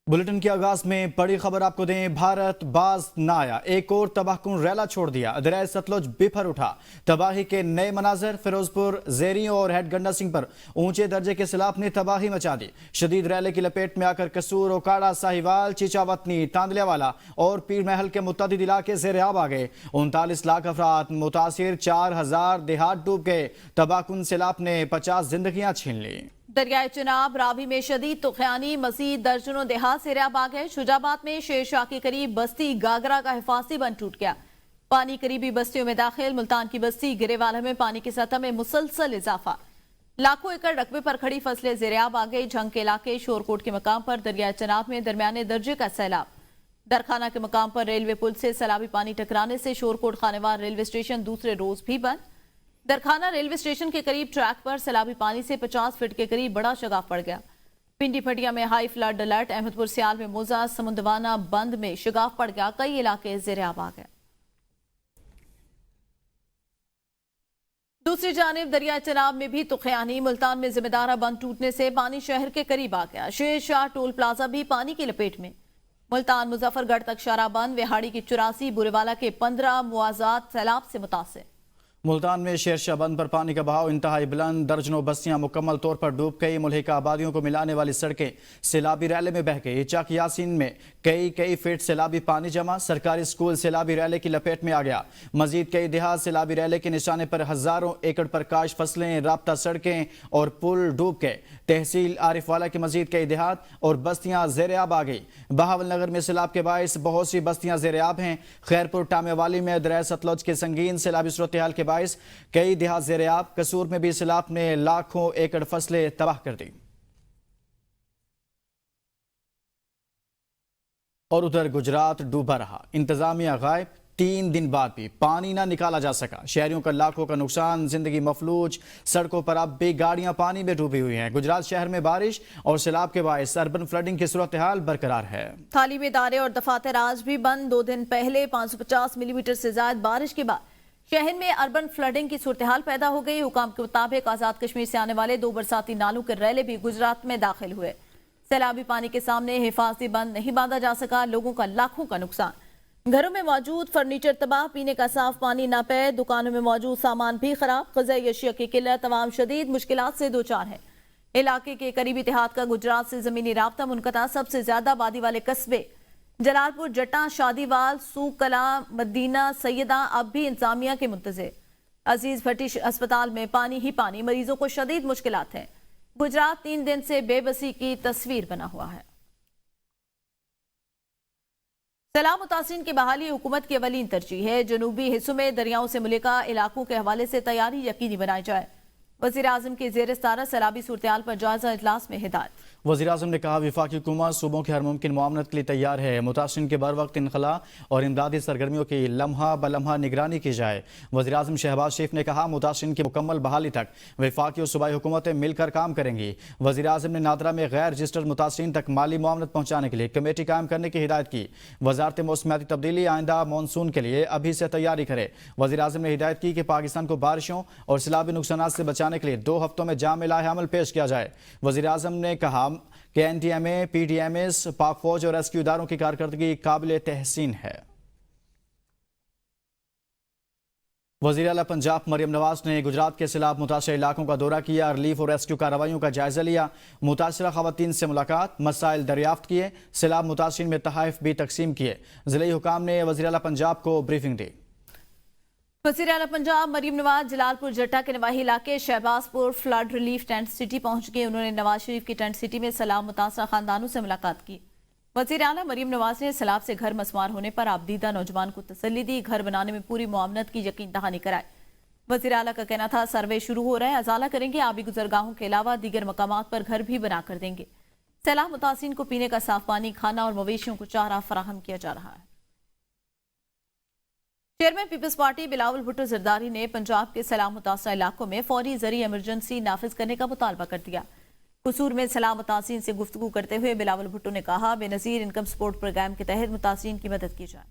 Bulletin के आगाज में बड़ी खबर आपको दें। भारत बाज न आया, एक और तबाहकुन रैला छोड़ दिया। दरिया सतलुज बिफर उठा, तबाही के नए मनाजर। फिरोजपुर, जेरियों और हेड गंडा सिंह पर ऊंचे दर्जे के सैलाब ने तबाही मचा दी। शदीद रैले की लपेट में आकर कसूर, ओकाड़ा, साहिवाल, चीचावतनी, तांदलियावाला और पीर महल के मुतअद्दिद इलाके ज़ेर-ए-आब आ गए। 39 लाख अफराद मुतासिर, 4000 देहात डूब गए। तबाहकुन सैलाब ने 50 जिंदगियां छीन ली। दरियाए चिनाब, रावी में शदीद तुग़यानी, मजीद दर्जनों देहात ज़ेर-ए-आब आ गए। शुजाबाद में शेरशाह के करीब बस्ती गागरा का हिफाजती बंद टूट गया, पानी करीबी बस्तियों में दाखिल। मुल्तान की बस्ती गिरेवाला में पानी की सतह में मुसलसल इजाफा, लाखों एकड़ रकबे पर खड़ी फसलें ज़ेर-ए-आब आ गई। झंग के इलाके शोरकोट के मकाम पर दरियाए चिनाब में दरमियाने दर्जे का सैलाब। दरखाना के मकाम पर रेलवे पुल से सैलाबी पानी टकराने से शोरकोट खानेवार रेलवे स्टेशन दूसरे रोज भी बंद। दरखाना रेलवे स्टेशन के करीब ट्रैक पर सैलाबी पानी से 50 फीट के करीब बड़ा शगाफ पड़ गया। पिंडी फटिया में हाई फ्लड अलर्ट। अहमदपुर सियाल में मोजा, समुंदवाना बंद में शगाफ पड़ गया, कई इलाके ज़ेर-ए-आब आ गए। दूसरी जानिब दरिया चिनाब में भी तुग़यानी। मुल्तान में जिम्मेदारा बंद टूटने से पानी शहर के करीब आ गया। शेरशाह टोल प्लाजा भी पानी की लपेट में। मुल्तान मुजफ्फरगढ़ तक शारा बंद। विहाड़ी की 84, बुरेवाला के 15 मुआजात सैलाब से मुतासिर। मुल्तान में शेरशाह बंद पर पानी का बहाव इंतहाई बुलंद। दर्जनों बस्तियां मुकम्मल तौर पर डूब गई। मुल्हिका आबादियों को मिलाने वाली सड़कें सैलाबी रैले में बह गई। चक यासीन में कई फीट सैलाबी पानी जमा। सरकारी स्कूल सैलाबी रैले की लपेट में आ गया। मजीद कई देहात सैलाबी रैले के निशाने पर हजारों एकड़ पर काश फसलें, राब्ता सड़कें और पुल डूब गए। तहसील आरिफवाला के मजीद कई देहात और बस्तियां ज़ेर-ए-आब आ गई। बहावल नगर में सैलाब के बायस बहुत सी बस्तियां ज़ेर-ए-आब हैं। खैरपुर टामेवाली में दरिया सतलुज के संगीन सैलाबी सूरत हाल के कई देहात ज़ेर-ए-आब। कसूर में भी सैलाब ने लाखों एकड़ फसलें तबाह कर दी। और उधर गुजरात डूबा रहा, इंतजामिया गायब। 3 दिन बाद भी पानी ना निकाला जा सका। शहरियों का लाखों का नुकसान, जिंदगी मफलूज। सड़कों पर अब भी गाड़ियां पानी में डूबी हुई हैं। गुजरात शहर में बारिश और सैलाब के बायस अर्बन फ्लडिंग की सूरत हाल बरकरार है। तालीमी इदारे और दफातर आज भी बंद। 2 दिन पहले 550 मिलीमीटर से ज्यादा बारिश के बाद शहर में अर्बन फ्लडिंग की सूरत हाल पैदा हो गई। हुकाम के मुताबिक आजाद कश्मीर से आने वाले 2 बरसाती नालों के रैले भी गुजरात में दाखिल हुए। सैलाबी पानी के सामने हिफाजती बंद नहीं बांधा जा सका। लोगों का लाखों का नुकसान। घरों में मौजूद फर्नीचर तबाह, पीने का साफ पानी नापै, दुकानों में मौजूद सामान भी खराब। ग़िज़ाई अशिया की किल्लत, तमाम शदीद मुश्किलात से दो चार है। इलाके के करीबी देहात का गुजरात से जमीनी राब्ता मुनक़ता। सबसे ज्यादा आबादी वाले कस्बे जलालपुर, जट्टा, शादीवाल, सूक कला, मदीना सैयदा अब भी इंतजामिया के मुंतज़िर। अजीज भट्टी अस्पताल में पानी ही पानी, मरीजों को शदीद मुश्किलात हैं। गुजरात 3 दिन से बेबसी की तस्वीर बना हुआ है। सैलाब मुतासिरीन की बहाली हुकूमत की अवलीन तरजीह है। जनूबी हिस्सों में दरियाओं से मुल्का इलाकों के हवाले से तैयारी यकीनी बनाई जाए। वज़ीर आज़म के ज़ेर सदारत सैलाबी सूरत हाल पर जायजा इजलास में हिदायत। वज़ीर आज़म ने कहा, वफाकी हुकूमत सूबों की हर मुमकिन मुआवनत के लिए तैयार है। मुतासिरीन के बर वक्त इनखला और इमदादी सरगर्मियों की लम्हा ब लम्हा निगरानी की जाए। वज़ीर आज़म शहबाज शरीफ ने कहा, मुतासिरीन की मुकम्मल बहाली तक वफाकी और सूबाई हुकूमतें मिलकर काम करेंगी। वज़ीर आज़म ने नादरा में गैर रजिस्टर्ड मुतासिरीन तक माली मुआवनत पहुँचाने के लिए कमेटी कायम करने की हिदायत की। वज़ारत मौसमियाती तब्दीली आइंदा मानसून के लिए अभी से तैयारी करे। वज़ीर आज़म ने हिदायत की कि पाकिस्तान को बारिशों और सैलाबी नुकसानात से बचाने के लिए 2 हफ्तों में जाम इलाही अमल पेश किया जाए। वज़ीर आज़म ने कहा कि NTMA, PDMS, पाक फौज और रेस्क्यू इदारों की कारकर्दगी काबिल तहसीन है। वज़ीर आला पंजाब मरियम नवाज ने गुजरात के सैलाब मुतासर इलाकों का दौरा किया। रिलीफ और रेस्क्यू कार्रवाइयों का जायजा लिया। मुतासरा खवातीन से मुलाकात, मसाइल दरियाफ्त किए। सैलाब मुतासरीन में तहाइफ भी तकसीम किए। ज़िला हुकाम ने वज़ीर आला पंजाब को ब्रीफिंग दी। वज़ीर आला पंजाब मरियम नवाज जलालपुर, जट्टा के नवाही इलाके Shahbazpur flood relief tent city पहुंच गए। उन्होंने नवाज शरीफ की टेंट सिटी में सैलाब मुतासरा खानदानों से मुलाकात की। वज़ीर आला मरियम नवाज ने सैलाब से घर मसमार होने पर आबदीदा नौजवान को तसल्ली दी। घर बनाने में पूरी मुआवनत की यकीन दहानी कराई। वज़ीर आला का कहना था, सर्वे शुरू हो रहा है, अजाला करेंगे। आबी गुजरगाहों के अलावा दीगर मकामात पर घर भी बना कर देंगे। सैलाब मुतासिरीन को पीने का साफ पानी, खाना और मवेशियों को चारा फराहम किया जा रहा है। चेयरमैन पीपल्स पार्टी बिलावल भुट्टो जरदारी ने पंजाब के सैलाब मुतासरा इलाकों में फौरी जरी इमरजेंसी नाफिज करने का मुतालबा कर दिया। कसूर में सैलाब मुतासिरीन से गुफ्तगू करते हुए बिलावल भुट्टो ने कहा, बेनज़ीर इनकम सपोर्ट प्रोग्राम के तहत मुतासिरीन की मदद की जाए।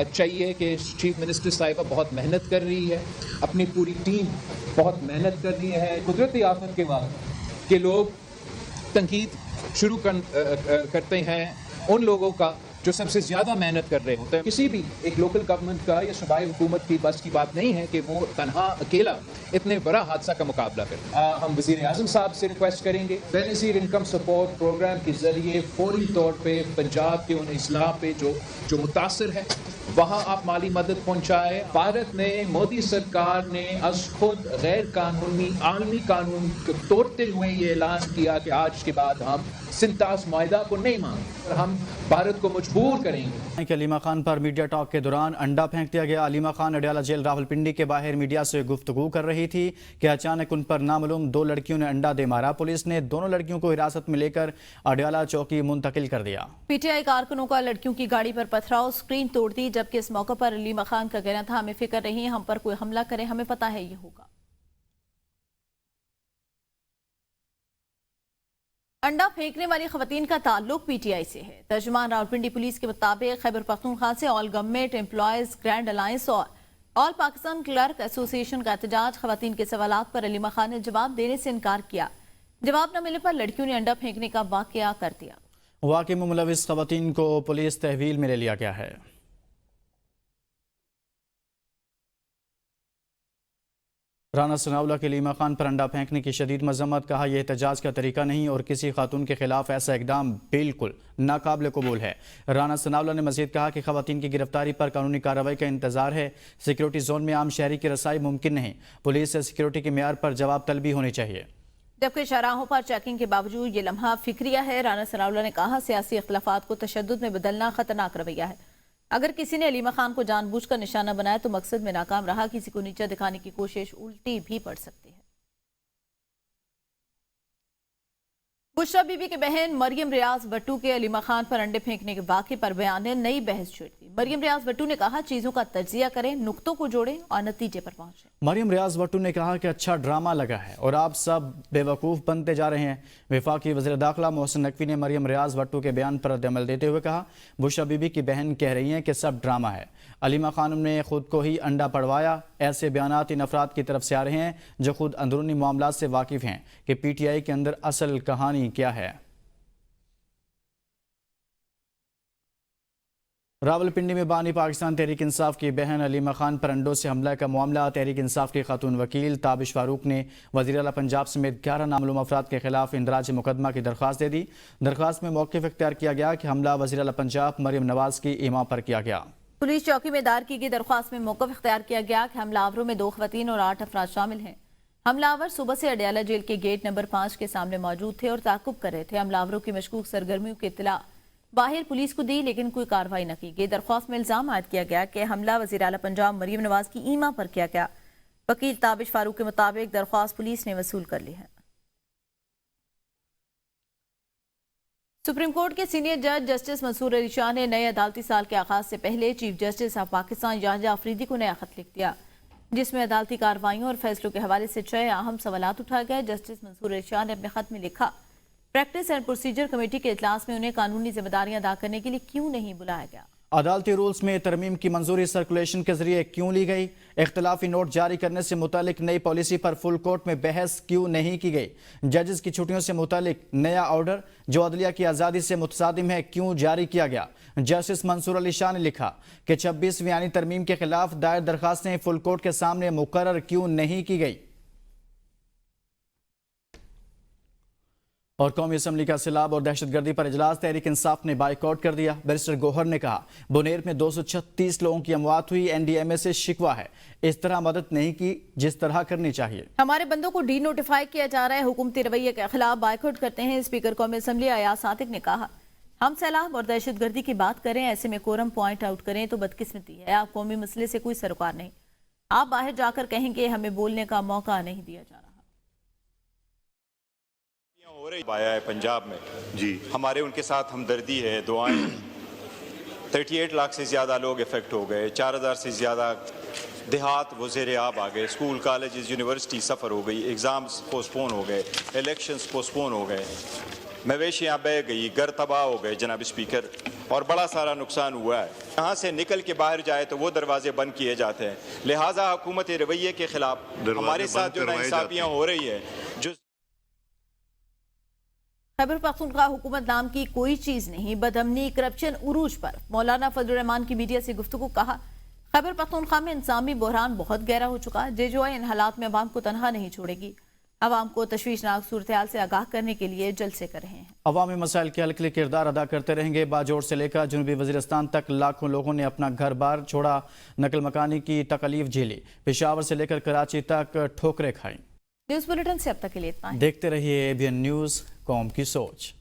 चाहिए कि चीफ मिनिस्टर साहिबा बहुत मेहनत कर रही है, अपनी पूरी टीम बहुत मेहनत कर रही है। कुदरती आफत के बाद कि लोग तनकीद शुरू करते हैं उन लोगों का जो सबसे ज़्यादा मेहनत कर रहे होते हैं। किसी भी एक लोकल गवर्नमेंट का या सूबाई हुकूमत की बस की बात नहीं है कि वो तनहा अकेला इतने बड़ा हादसा का मुकाबला करे। हम वज़ीर आज़म साहब से रिक्वेस्ट करेंगे बेनज़ीर इनकम सपोर्ट प्रोग्राम के ज़रिए फौरी तौर पे पंजाब के उन इस्लाह पे जो मुतासर है वहाँ आप माली मदद पहुँचाए। भारत ने मोदी सरकार ने अज खुद गैर कानूनी आलमी कानून को तोड़ते हुए ये ऐलान किया कि आज के बाद हम सिंतास माहिदा को नहीं मांगे और हम भारत को मजबूर करेंगे। अलीमा खान पर मीडिया टॉक के दौरान अंडा फेंक दिया गया। अलीमा खान अडयाला जेल रावलपिंडी के बाहर मीडिया से गुफ्तगू कर रही थी कि अचानक उन पर नामालूम 2 लड़कियों ने अंडा दे मारा। पुलिस ने दोनों लड़कियों को हिरासत में लेकर अडयाला चौकी मुंतकिल कर दिया। पीटीआई कारकुनों का लड़कियों की गाड़ी पर पथराव, स्क्रीन तोड़ दी, जबकि इस मौके पर अलीमा खान का कहना था हमें फिक्र नहीं, हम पर कोई हमला करे हमें पता है ये होगा। अंडा फेंकने वाली खवातीन का ताल्लुक पीटीआई से है। तर्जुमान रावलपिंडी पुलिस के मुताबिक खैबर पख्तूनख्वा से all government employees grand alliance और ऑल पाकिस्तान क्लर्क एसोसिएशन का एहतजाज। खवातीन के सवालात पर अलीमा खान ने जवाब देने से इनकार किया। जवाब न मिलने पर लड़कियों ने अंडा फेंकने का वाकया कर दिया। वाक़े में मुलविस खवातीन को पुलिस तहवील में ले लिया गया है। राना सनाउल्लाह के अलीमा खान पर अंडा फेंकने की शदीद मजम्मत। कहा यह एहतजाज का तरीका नहीं और किसी खातून के खिलाफ ऐसा इकदाम बिल्कुल नाकाबिल कबूल है। राना सनाउल्लाह ने मजीद कहा कि खवातीन की गिरफ्तारी पर कानूनी कार्रवाई का इंतजार है। सिक्योरिटी जोन में आम शहरी की रसाई मुमकिन नहीं। पुलिस से सिक्योरिटी के मेयार पर जवाब तलबी होनी चाहिए। जबकि शराहों पर चेकिंग के बावजूद ये लम्हा फिक्रिया है। राना सनाउल्लाह ने कहा सियासी इख्तलाफात को तशद्दुद में बदलना खतरनाक रवैया है। अगर किसी ने अलीमा खान को जानबूझकर निशाना बनाया तो मकसद में नाकाम रहा। किसी को नीचा दिखाने की कोशिश उल्टी भी पड़ सकती है। बुशरा बीबी की बहन मरियम रियाज भट्टू के अलीमा खान पर अंडे फेंकने के वाक़े पर बयान ने नई बहस छेड़ दी। मरियम रियाज भट्टू ने कहा चीजों का तज्जिया करें, नुक्तों को जोड़ें और नतीजे पर पहुंचें। मरियम रियाज भट्टू ने कहा कि अच्छा ड्रामा लगा है और आप सब बेवकूफ़ बनते जा रहे हैं। वफाकी वज़ीर दाखिला मोहसिन नकवी ने मरियम रियाज भट्टू के बयान पर रद्द-ए-अमल देते हुए कहा बुशरा बीबी की बहन कह रही हैं कि सब ड्रामा है। अलीमा खान ने खुद को ही अंडा पड़वाया। ऐसे बयानात इन अफराद की तरफ से आ रहे हैं जो खुद अंदरूनी मामलात से वाकिफ़ हैं कि पीटीआई के अंदर असल कहानी क्या है। रावलपिंडी में बानी पाकिस्तान तहरीक इंसाफ की बहन अलीमा खान पर अंडों से हमला का मामला। तहरीक इंसाफ की खातून वकील ताबिश फारूक ने वज़ीर आला पंजाब समेत 11 नामालूम अफराद के खिलाफ इंदराज मुकदमा की दरख्वास्त दे दी। दरख्वास्त में मौक़िफ़ इख्तियार किया गया कि हमला वज़ीर आला पंजाब मरियम नवाज की इमा पर किया गया। पुलिस चौकी में दायर की गई दरख्वास्त में मौक़िफ़ इख्तियार किया गया कि हमलावरों में 2 ख़वातीन और 8 अफराद शामिल हैं। हमलावर सुबह से अडयाला जेल के गेट नंबर 5 के सामने मौजूद थे और ताक़ुब कर रहे थे। हमलावरों की मशकूक सरगर्मियों की इत्तला बाहर पुलिस को दी लेकिन कोई कार्रवाई न की गई। दरख्वास्त में इल्जाम आयद किया गया कि हमला वज़ीर आला पंजाब मरियम नवाज की ईमा पर किया गया। वकील ताबिश फारूक के मुताबिक दरख्वास्त पुलिस ने वसूल कर ली है। सुप्रीम कोर्ट के सीनियर जज जस्टिस मंसूर अली शाह ने नए अदालती साल के आगाज से पहले chief justice of Pakistan Yahya Afridi को नया खत लिख दिया, जिसमें अदालती कार्रवाइयों और फैसलों के हवाले से 6 अहम सवालात उठाए गए। जस्टिस मंसूर अली शाह ने अपने खत में लिखा प्रैक्टिस एंड प्रोसीजर कमेटी के इजलास में उन्हें कानूनी जिम्मेदारियां अदा करने के लिए क्यों नहीं बुलाया गया। अदालती रूल्स में तरमीम की मंजूरी सर्कुलेशन के जरिए क्यों ली गई। इख्तलाफी नोट जारी करने से मुतालिक नई पॉलिसी पर फुल कोर्ट में बहस क्यों नहीं की गई। जजेस की छुट्टियों से मुतालिक नया ऑर्डर जो अदलिया की आज़ादी से मुतसादिम है क्यों जारी किया गया। जस्टिस मंसूर अली शाह ने लिखा कि 26वीं आईनी तरमीम के खिलाफ दायर दरखास्तें फुल कोर्ट के सामने मुकर्रर क्यों नहीं की गई। और कौमी असम्बली का सैलाब और दहशतगर्दी पर इजलास तहरीक इंसाफ ने बाइकआउट कर दिया। बैरिस्टर गौहर ने कहा बुनेर में 236 लोगों की अमवात हुई, एनडीएमए से शिकवा है, इस तरह मदद नहीं की जिस तरह करनी चाहिए। हमारे बंदों को डी नोटिफाई किया जा रहा है, हुकूमती रवैये के खिलाफ बाइकआउट करते हैं। स्पीकर कौमी असम्बली अयाज सादिक ने कहा हम सैलाब और दहशतगर्दी की बात करें, ऐसे में कोरम पॉइंट आउट करें तो बदकिस्मती है। आप कौमी मसले से कोई सरोकार नहीं, आप बाहर जाकर कहेंगे हमें बोलने का मौका नहीं दिया जा रहा। हो रही आया है पंजाब में जी, हमारे उनके साथ हमदर्दी है, दुआएं। 38 लाख से ज़्यादा लोग इफेक्ट हो गए, 4000 से ज़्यादा देहात वो ज़ेर-ए-आब आ गए, स्कूल कॉलेजेस यूनिवर्सिटी सफ़र हो गई, एग्ज़ाम्स पोस्टपोन हो गए, इलेक्शंस पोस्टपोन हो गए, मवेशियाँ बह गई, घर तबाह हो गए जनाब स्पीकर, और बड़ा सारा नुकसान हुआ है। यहाँ से निकल के बाहर जाए तो वो दरवाजे बंद किए जाते हैं। लिहाजा हुकूमत रवैये के खिलाफ हमारे साथ जो नाइंसाफियाँ हो रही है, जो खैबर पख्तूनख्वा हुकूमत नाम की कोई चीज नहीं, बदअमनी करप्शन उरूज पर। मौलाना फजलुर रहमान की मीडिया से गुफ्तगू। कहा, खैबर पख्तूनख्वा में इंसानी बहरान बहुत गहरा हो चुका है। जेजोआई इन हालात में अवाम को तनहा नहीं छोड़ेगी। अवाम को तशवीशनाक सूरत-ए-हाल से आगाह करने के लिए जलसे कर रहे हैं। अवामी मसाइल के हल के लिए किरदार अदा करते रहेंगे। बाजोड़ से लेकर जनूबी वजीरिस्तान तक लाखों लोगों ने अपना घर बार छोड़ा, नकल मकानी की तकलीफ झेली, पेशावर से लेकर कराची तक ठोकरें खाई। न्यूज़ बुलेटिन से अब तक के लिए इतना ही। देखते रहिए ABN न्यूज़, कौम की सोच।